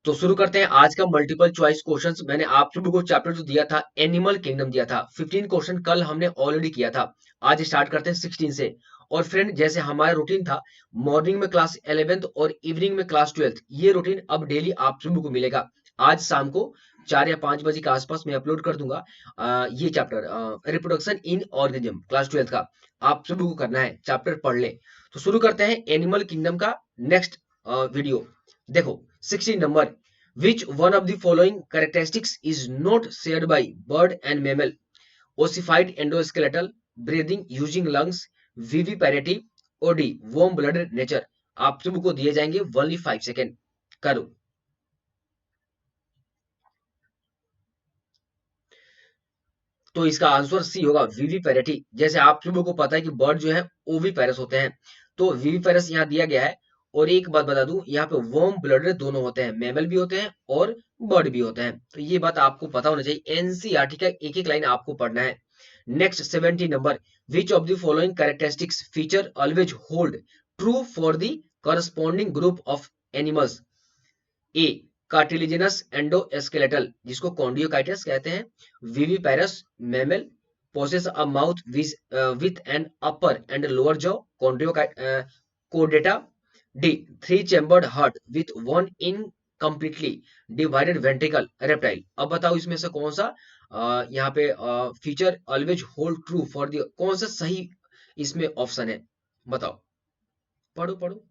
तो शुरू करते हैं आज का मल्टीपल चॉइस क्वेश्चंस। मैंने आप सभी को चैप्टर जो दिया था एनिमल किंगडम दिया था, 15 क्वेश्चन कल हमने ऑलरेडी किया था। आज स्टार्ट करते हैं 16 से। और फ्रेंड, जैसे हमारा रूटीन था मॉर्निंग में क्लास 11th और इवनिंग में क्लास 12th, ये रूटीन अब डेली आप सभी को मिलेगा। आज शाम को 4 या 5 बजे के आसपास मैं अपलोड कर दूंगा ये chapter reproduction in organism class 12th का। आप सभी को करना है, चैप्टर पढ़ ले। तो शुरू करते हैं एनिमल किंगडम का नेक्स्ट वीडियो। देखो 16 number, which one of the following characteristics is not shared by bird and mammal? Ossified endoskeletal, breathing using lungs, viviparity, OD, warm blooded nature। आप सबको दिए जाएंगे ओनली 5 सेकेंड। करो। तो इसका आंसर सी होगा, विविपेरिटी। जैसे आप सभी को पता है कि बर्ड जो है ओविपेरस होते हैं, तो विविपेरस यहाँ दिया गया है। और एक बात बता दूं, यहाँ पे वार्म ब्लडेड दोनों होते हैं, मैमल भी होते हैं और बर्ड भी होते हैं। तो ये बात आपको पता होना चाहिए। एनसीईआरटी का एक एक लाइन आपको पढ़ना है। Next 70 number, which of the following characteristics feature always hold true for the corresponding group of animals? A cartilaginous endoskeletal, जिसको कॉन्डियोकाइटिस कहते हैं। Viviparous mammal possess a mouth with an upper and lower jaw, chordata. D three chambered heart with one incompletely divided ventricle, reptile। अब बताओ इसमें से कौन सा यहाँ pay feature always hold true for the, कौन सा सही इसमें ऑप्शन है? बताओ, पढ़ो पढ़ो।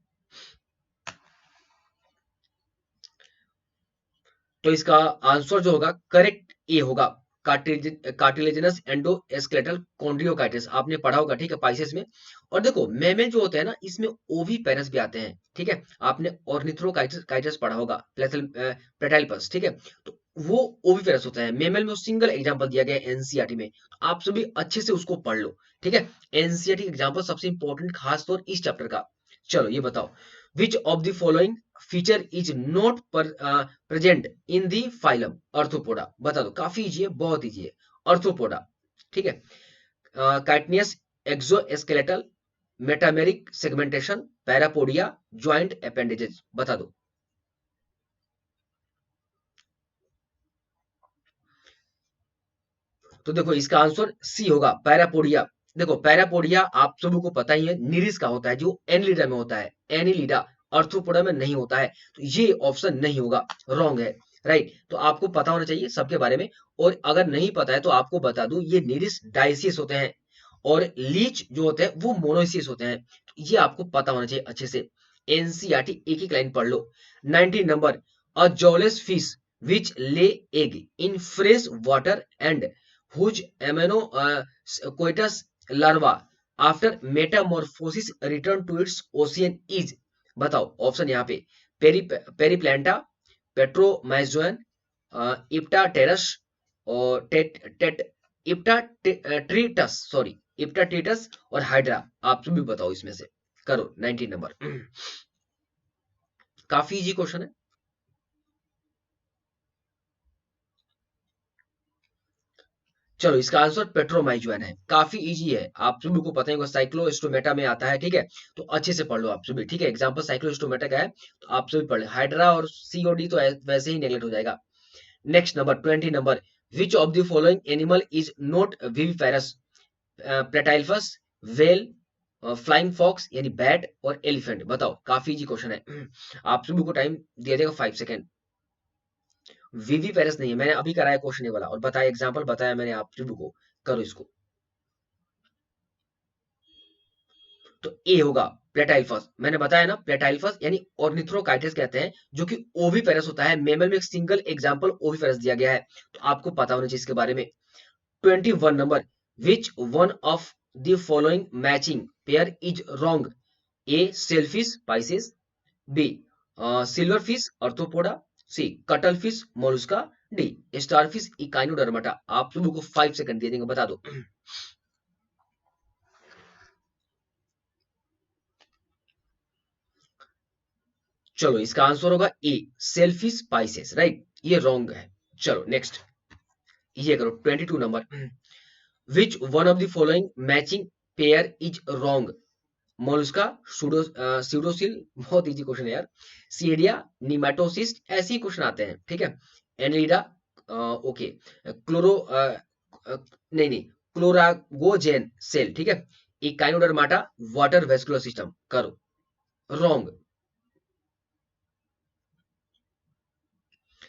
तो इसका आंसर जो होगा करेक्ट ए होगा, कार्टिलेजिनस एंडोस्केलेटल कॉन्ड्रियोकाइटिस। आपने पढ़ा होगा, ठीक है, पाइसेस में। और देखो मेमेल जो होते हैं ना, इसमें ओवी पेरस भी आते हैं, ठीक है। आपने ऑर्निथ्रोकाइटिस पढ़ा होगा, प्लेटाइलपस, ठीक है। तो वो ओवी पेरस होता है। मेमेल में सिंगल एग्जांपल दिया गया है एनसीईआरटी में, तो आप सभी अच्छे से उसको पढ़ लो, ठीक है। एनसीईआरटी एग्जांपल सबसे इंपॉर्टेंट, खास तौर इस चैप्टर का। चलो ये बताओ, विच of the following feature is not present in the phylum Arthropoda? बता दो, काफी इजी है, बहुत इजी है। अर्थोपोडा, ठीक है। Chitinous exoskeletal, metameric segmentation, parapodia, joint appendages. बता दो। तो देखो इसका आंसर सी होगा, पैरापोडिया। देखो पैरापोडिया आप सबको को पता ही है, निरिस का होता है, जो एनिलिडा में होता है। एनिलिडा अर्थ्रोपोडा में नहीं होता है, तो ये ऑप्शन नहीं होगा, रॉन्ग है। राइट, तो आपको पता होना चाहिए सबके बारे में। और अगर नहीं पता है तो आपको बता दूं, ये निरिस डायसियस होते हैं और लीच जो होते हैं वो मोनोसियस होते हैं। तो ये आपको पता होना चाहिए अच्छे से। एनसीईआरटी एक एक लाइन पढ़ लो। 19 number, a jawless fish which lay egg in fresh water and whose amino coitus larva after metamorphosis return to its ocean is। बताओ ऑप्शन यहाँ पे, पेरीप्लांटा, पेट्रोमाइजोन, इप्टाटेरस और इप्टाट्रीटस, सॉरी इप्टाट्रीटस और हाइड्रा। आप सभी बताओ इसमें से। करो 19 नंबर। काफी इजी क्वेश्चन है। चलो इसका आंसर पेट्रोमाइजुएन है, काफी इजी है, आप सभी को पता है, साइक्लोस्टोमेटा में आता है, ठीक है। तो अच्छे से पढ़ लो आप सभी, ठीक है। एग्जांपल साइक्लोस्टोमेटा का है, तो आप सभी पढ़ लो। हाइड्रा और सीओडी तो वैसे ही नेगलेक्ट हो जाएगा। Next number 20 number, which of the following animal is not viviparous? Platypus, whale, flying fox यानी बैट, और एलिफेंट। बताओ, काफी इजी क्वेश्चन है। आप सभी को टाइम दिया जाएगा 5 सेकेंड। वीवी पेरस नहीं है, मैंने अभी कराया क्वेश्चन ये वाला और बताया, एग्जांपल बताया मैंने आप सभी को। करो इसको। तो ए होगा प्लेटाइल्फस। मैंने बताया ना, प्लेटाइल्फस यानी ऑर्निथ्रोकाइटिस कहते हैं, जो कि ओविपेरस होता है। मेमल में एक सिंगल एग्जांपल ओविपेरस दिया गया है, तो आपको पता होना चाहिए इसके बारे में। 21 number, which one of the following matching pair is wrong? A sailfish Pisces, B silver fish Arthropoda, C cuttle fish Mollusca, D starfish Echinodermata. आप लोगों को 5 सेकंड दे देंगे, बता दो। चलो इसका आंसर होगा ए सेल्फिश पाइसेस, राइट, ये रॉन्ग है। चलो नेक्स्ट, ये करो 22 number, which one of the following matching pair is wrong? Mollusca, pseudocoel, बहुत इजी क्वेश्चन है यार, सीडिया, निमेटोसिस्ट, ऐसे ही क्वेश्चन आते हैं, ठीक है। एनिलिडा, ओके, क्लोरो नहीं नहीं, क्लोरागोजेन सेल, ठीक है। इकाइनोडर्माटा, वाटर वेस्कुलर सिस्टम, करो, रॉन्ग।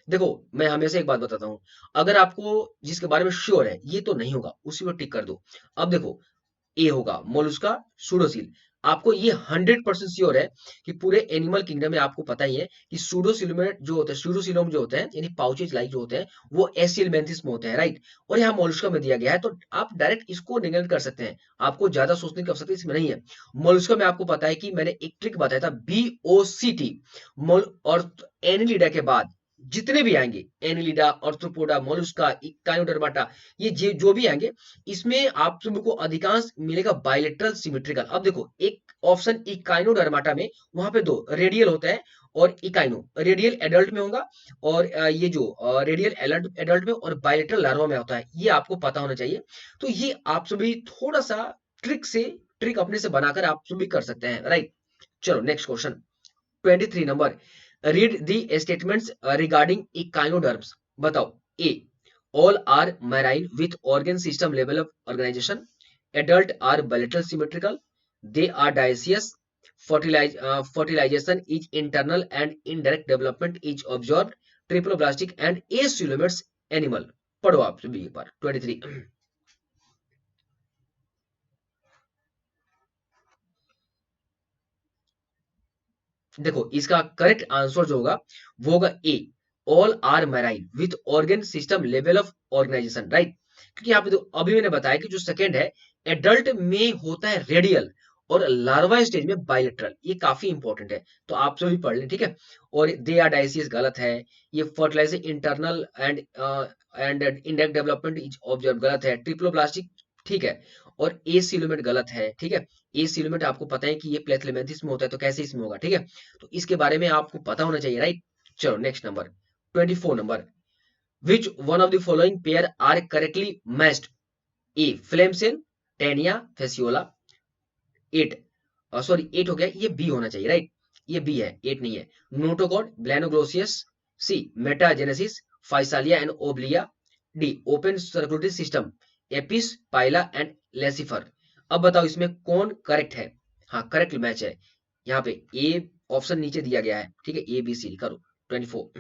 देखो, मैं हमेशा एक बात बताता हूँ, अगर आपको जिसके बारे में श्योर है ये तो नहीं होगा, उसी पर टिक कर दो। अब देखो, ए होगा मोलुस्का, सूडोसिल। आपको ये 100% श्योर है कि पूरे एनिमल किंगडम में आपको पता ही है कि सूडोसिलोमेट जो होते हैं, सूडोसिलोम जो होते हैं, यानी पाउचेज लाइक जो होते हैं, वो एसियलमेंथिस में होते हैं, राइट। और यहाँ मोलुस्का में दिया गया है, तो आप डायरेक्ट इसको निगलेक्ट कर सकते हैं, आपको ज्यादा सोचने की आवश्यकता इसमें नहीं है। मोलुस्का में आपको पता है कि मैंने एक ट्रिक बताया था, BOCT, मोल और एनिलिडा के बाद जितने भी आएंगे, एनिलिडा, ऑर्थ्रोपोडा, मोलुस्का, इकाइनोडर्माटा, ये जो भी आएंगे, इसमें आप सभी को अधिकांश मिलेगा बायलेटरल सिमेट्रिकल। अब देखो, एक ऑप्शन इकाइनोडर्माटा में वहां पे दो रेडियल होता है, और इकाइनो रेडियल एडल्ट में होगा, और ये जो रेडियल एडल्ट एडल्ट में और बायलेटरल लार्वा में होता है, ये आपको पता होना चाहिए। तो ये आप सभी थोड़ा सा ट्रिक अपने से बनाकर आप सभी कर सकते हैं, राइट। चलो next question, 23 number, read the statements regarding echinoderms. बताओ, ए, all are marine with organ system level of organization, adult are bilateral symmetrical, they are dioecious, fertilization is internal and indirect development is observed, triploblastic and acoelomates animal। पढ़ो आप सभी एक बार 23। देखो, इसका correct answer जो होगा वो होगा A, all are marine with organ system level of organisation, right. क्योंकि यहाँ पे तो अभी मैंने बताया कि जो सेकंड है, एडल्ट में होता है रेडियल, और लार्वा स्टेज में बायलेटरल, ये काफी इंपॉर्टेंट है, तो आप सभी पढ़ लें, ठीक है। और दे आर डायसिस गलत है, ये fertilizer internal and indirect development is observe गलत है, ट्रिप्लोप्लास्टिक ठीक है, और ए सिलोमेट गलत है, ठीक है। ए सिलोमेट आपको पता है कि ये प्लेथलेमेंथिस में होता है, तो कैसे इसमें होगा, ठीक है। तो इसके बारे में आपको पता होना चाहिए, राइट। चलो next number, 24 number, which one of the following pair are correctly matched. A, flame cell, Taenia, Fasciola, eight, sorry 8 हो गया, ये बी होना चाहिए, राइट। ये बी है, 8 नहीं है। Notochord, Balanoglossus, C, metagenesis, Physalia and Obelia, D, open circulatory system, Apis, Pila and Laccifer. अब बताओ इसमें कौन करेक्ट है। हाँ, करेक्ट मैच है, यहाँ पे ए ऑप्शन नीचे दिया गया है, ठीक है, ए बी सी करो 24।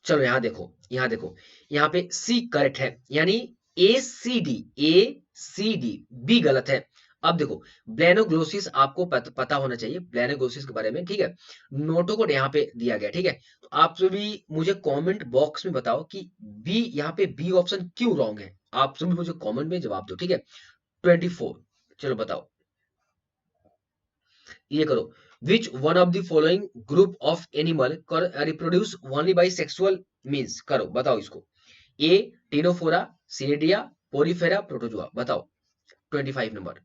चलो यहाँ देखो, यहाँ देखो, यहाँ पे सी करेक्ट है, यानी ए सी डी बी गलत है। अब देखो, ब्लेनोग्लोसिस आपको पता होना चाहिए ब्लेनोग्लोसिस के बारे में, ठीक है। नोटो को यहाँ पे दिया गया, ठीक है। तो आप सभी मुझे कमेंट बॉक्स में बताओ कि बी, यहाँ पे बी ऑप्शन क्यों रॉन्ग है, आप सभी मुझे कमेंट में जवाब दो, ठीक है। 24, चलो बताओ, ये करो, which one of the following group of animal reproduce only by sexual means, करो बताओ इसको। ए, टीनोफोरा, सिनेडिया, पोरीफेरा, प्रोटोजुआ, बताओ 25 number.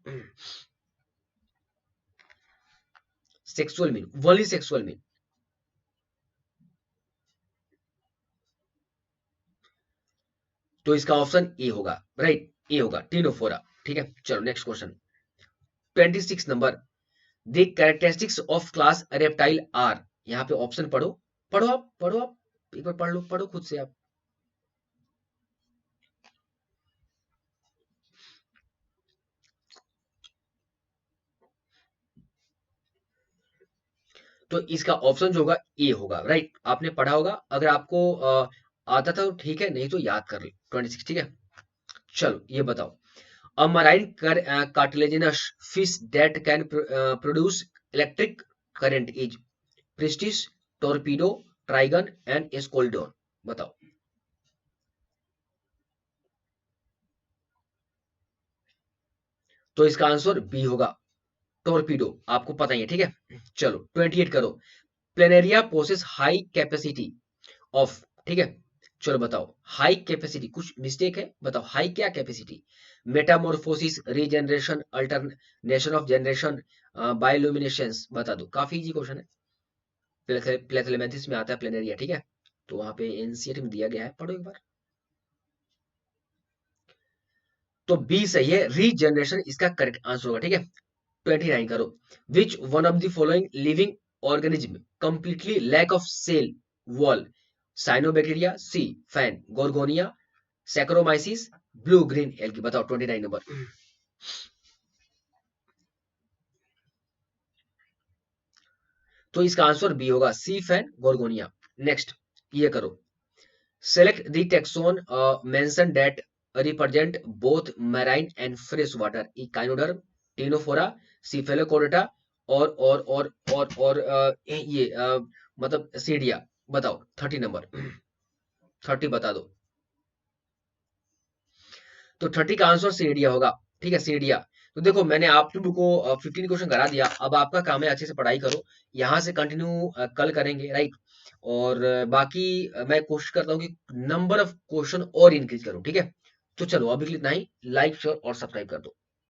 Sexual mean, only sexual mean, तो इसका ऑप्शन ए होगा, राइट, ए होगा टीनोफोरा, ठीक है। चलो next question, 26 number, the characteristics of class reptile are. यहाँ पे ऑप्शन पढ़ो, पढ़ो आप एक बार पढ़ लो, पढ़ो खुद से आप। तो इसका ऑप्शन जो होगा ए होगा, राइट। आपने पढ़ा होगा, अगर आपको आता था तो ठीक है, नहीं तो याद कर लो 26, ठीक है। चलो ये बताओ, a marine cartilaginous fish that can produce electric current is Pristis, Torpedo, Trygon and Scoliodon, बताओ। तो इसका आंसर बी होगा, टोरपीडो, आपको पता ही है, ठीक है। चलो 28 करो, Planaria possess high capacity of, ठीक है। चलो बताओ, हाई कैपेसिटी, कुछ मिस्टेक है, बताओ हाई क्या capacity. Metamorphosis, regeneration, alternation of generation, bioluminescence, बता दो, काफी इजी क्वेश्चन है, प्लेथलेमेंथिस में आता है प्लेनेरिया, ठीक है। तो वहां पे एनसीईआरटी में दिया गया है, पढ़ो एक बार। तो बी सही है, रीजनरेशन इसका करेक्ट आंसर होगा, ठीक है। 29 करो। Which one of the following living organism completely lack of cell wall? Cyanobacteria, sea fan Gorgonia, Saccharomyces, blue green algae. बताओ 29 नंबर। तो इसका आंसर बी होगा, सी फैन गोर्गोनिया। नेक्स्ट ये करो। Select the taxon mention that represent both marine and fresh water, echinoderm, Ctenophora, Cephalochordata और ये मतलब सीडिया। बताओ 30 नंबर। 30 बता दो। तो 30 का आंसर सीडिया होगा, ठीक है, सीडिया। तो देखो मैंने आप लोगों को 15 क्वेश्चन करा दिया, अब आपका काम है अच्छे से पढ़ाई करो। यहाँ से कंटिन्यू कल करेंगे, राइट। और बाकी मैं कोशिश करता हूँ कि नंबर ऑफ क्वेश्चन और इंक्रीज करूँ, ठीक है। तो चलो अभी के लिए इतना ही। लाइक शेयर और सब्सक्राइब कर दो।